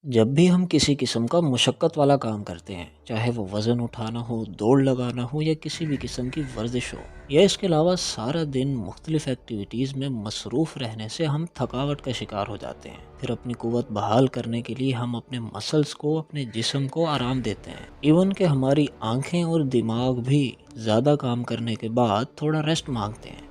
جب بھی ہم کسی قسم کا مشقت والا کام کرتے ہیں، چاہے وہ وزن اٹھانا ہو، دوڑ لگانا ہو یا کسی بھی قسم کی ورزش ہو، یا اس کے علاوہ سارا دن مختلف ایکٹیویٹیز میں مصروف رہنے سے ہم تھکاوٹ کا شکار ہو جاتے ہیں۔ پھر اپنی قوت بحال کرنے کے لیے ہم اپنے مسلز کو، اپنے جسم کو آرام دیتے ہیں، ایون کہ ہماری آنکھیں اور دماغ بھی زیادہ کام کرنے کے بعد تھوڑا ریسٹ مانگتے ہیں۔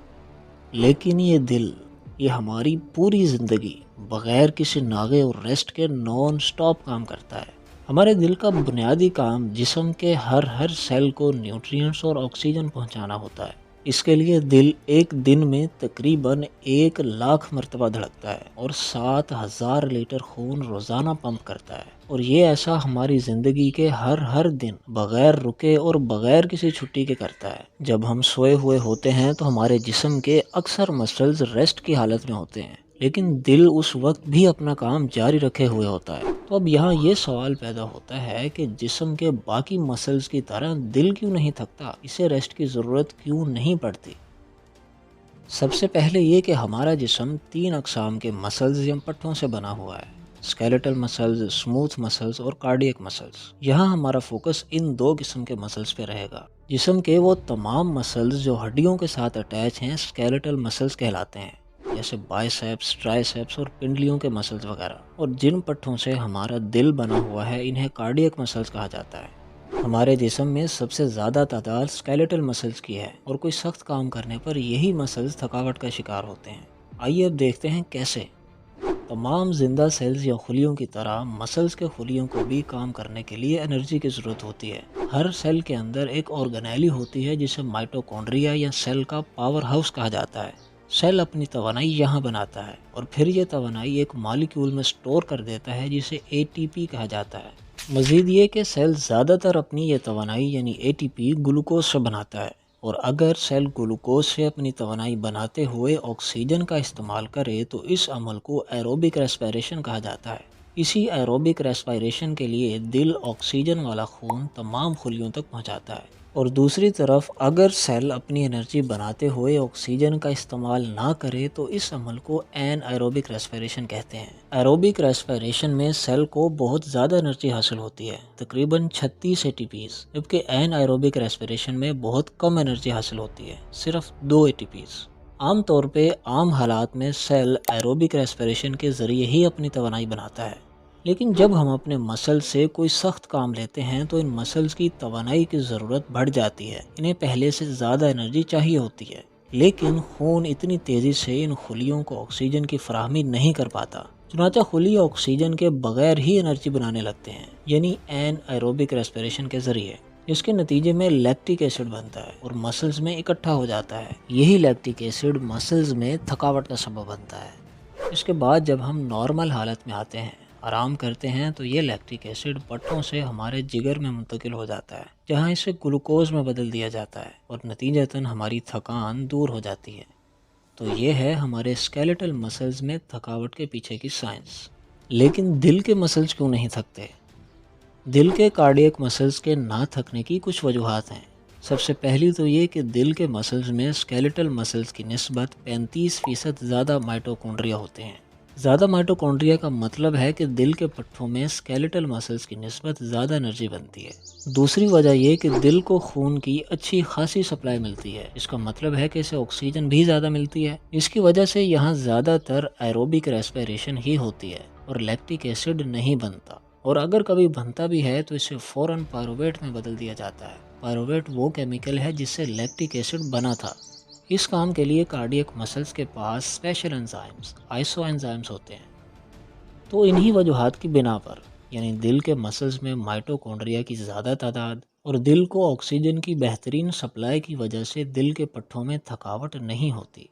لیکن یہ ہماری پوری زندگی بغیر کسی ناغے اور ریسٹ کے نان سٹاپ کام کرتا ہے۔ ہمارے دل کا بنیادی کام جسم کے ہر سیل کو نیوٹرینٹس اور آکسیجن پہنچانا ہوتا ہے۔ اس کے لیے دل ایک دن میں تقریباً 1,00,000 مرتبہ دھڑکتا ہے اور 7,000 لیٹر خون روزانہ پمپ کرتا ہے، اور یہ ایسا ہماری زندگی کے ہر دن بغیر رکے اور بغیر کسی چھٹی کے کرتا ہے۔ جب ہم سوئے ہوئے ہوتے ہیں تو ہمارے جسم کے اکثر مسلز ریسٹ کی حالت میں ہوتے ہیں، لیکن دل اس وقت بھی اپنا کام جاری رکھے ہوئے ہوتا ہے۔ تو اب یہاں یہ سوال پیدا ہوتا ہے کہ جسم کے باقی مسلز کی طرح دل کیوں نہیں تھکتا؟ اسے ریسٹ کی ضرورت کیوں نہیں پڑتی؟ سب سے پہلے یہ کہ ہمارا جسم 3 اقسام کے مسلز یا پٹھوں سے بنا ہوا ہے: اسکیلیٹل مسلز، اسموتھ مسلز اور کارڈیک مسلز۔ یہاں ہمارا فوکس ان 2 قسم کے مسلز پہ رہے گا۔ جسم کے وہ تمام مسلز جو ہڈیوں کے ساتھ اٹیچ ہیں اسکیلیٹل مسلز کہلاتے ہیں، جیسے بائسیپس، ٹرائسیپس اور پنڈلیوں کے مسلز وغیرہ۔ اور جن پٹھوں سے ہمارا دل بنا ہوا ہے انہیں کارڈیک مسلز کہا جاتا ہے۔ ہمارے جسم میں سب سے زیادہ تعداد اسکیلیٹل مسلز کی ہے، اور کوئی سخت کام کرنے پر یہی مسلز تھکاوٹ کا شکار ہوتے ہیں۔ آئیے اب دیکھتے ہیں کیسے۔ تمام زندہ سیلز یا خلیوں کی طرح مسلز کے خلیوں کو بھی کام کرنے کے لیے انرجی کی ضرورت ہوتی ہے۔ ہر سیل کے اندر ایک آرگنیلی ہوتی ہے جسے مائٹوکونڈریا یا سیل کا پاور ہاؤس کہا جاتا ہے۔ سیل اپنی توانائی یہاں بناتا ہے اور پھر یہ توانائی ایک مالیکیول میں سٹور کر دیتا ہے جسے اے ٹی پی کہا جاتا ہے۔ مزید یہ کہ سیل زیادہ تر اپنی یہ توانائی یعنی اے ٹی پی گلوکوز سے بناتا ہے، اور اگر سیل گلوکوز سے اپنی توانائی بناتے ہوئے آکسیجن کا استعمال کرے تو اس عمل کو ایروبک ریسپائریشن کہا جاتا ہے۔ اسی ایروبک ریسپائریشن کے لیے دل آکسیجن والا خون تمام خلیوں تک پہنچاتا ہے، اور دوسری طرف اگر سیل اپنی انرجی بناتے ہوئے آکسیجن کا استعمال نہ کرے تو اس عمل کو این ایروبک ریسپائریشن کہتے ہیں۔ ایروبک ریسپائریشن میں سیل کو بہت زیادہ انرجی حاصل ہوتی ہے، تقریباً 36 اے ٹی پیز، جبکہ این ایروبک ریسپائریشن میں بہت کم انرجی حاصل ہوتی ہے، صرف 2 اے ٹی پیز۔ عام طور پہ عام حالات میں سیل ایروبک ریسپائریشن کے ذریعے ہی اپنی توانائی بناتا ہے، لیکن جب ہم اپنے مسل سے کوئی سخت کام لیتے ہیں تو ان مسلز کی توانائی کی ضرورت بڑھ جاتی ہے، انہیں پہلے سے زیادہ انرجی چاہیے ہوتی ہے، لیکن خون اتنی تیزی سے ان خلیوں کو آکسیجن کی فراہمی نہیں کر پاتا، چنانچہ خلی آکسیجن کے بغیر ہی انرجی بنانے لگتے ہیں، یعنی این ایروبک ریسپائریشن کے ذریعے۔ اس کے نتیجے میں لیکٹک ایسڈ بنتا ہے اور مسلز میں اکٹھا ہو جاتا ہے۔ یہی لیکٹک ایسڈ مسلز میں تھکاوٹ کا سبب بنتا ہے۔ اس کے بعد جب ہم نارمل حالت میں آتے ہیں، آرام کرتے ہیں، تو یہ لیکٹک ایسڈ پٹھوں سے ہمارے جگر میں منتقل ہو جاتا ہے، جہاں اسے گلوکوز میں بدل دیا جاتا ہے، اور نتیجتاً ہماری تھکان دور ہو جاتی ہے۔ تو یہ ہے ہمارے اسکیلیٹل مسلز میں تھکاوٹ کے پیچھے کی سائنس۔ لیکن دل کے مسلز کیوں نہیں تھکتے؟ دل کے کارڈیک مسلز کے نہ تھکنے کی کچھ وجوہات ہیں۔ سب سے پہلی تو یہ کہ دل کے مسلز میں اسکیلیٹل مسلز کی نسبت 35% زیادہ مائٹوکونڈریا ہوتے ہیں۔ زیادہ مائٹوکونڈریا کا مطلب ہے کہ دل کے پٹھوں میں اسکیلیٹل مسلز کی نسبت زیادہ انرجی بنتی ہے۔ دوسری وجہ یہ کہ دل کو خون کی اچھی خاصی سپلائی ملتی ہے، اس کا مطلب ہے کہ اسے آکسیجن بھی زیادہ ملتی ہے۔ اس کی وجہ سے یہاں زیادہ تر ایروبک ریسپائریشن ہی ہوتی ہے اور لیکٹک ایسڈ نہیں بنتا، اور اگر کبھی بنتا بھی ہے تو اسے فوراً پائرویٹ میں بدل دیا جاتا ہے۔ پائرویٹ وہ کیمیکل ہے جس سے لیکٹک ایسڈ بنا تھا۔ اس کام کے لیے کارڈیک مسلز کے پاس اسپیشل انزائمز، آئسو انزائمز ہوتے ہیں۔ تو انہی وجوہات کی بنا پر، یعنی دل کے مسلز میں مائٹوکونڈریا کی زیادہ تعداد اور دل کو آکسیجن کی بہترین سپلائی کی وجہ سے دل کے پٹھوں میں تھکاوٹ نہیں ہوتی۔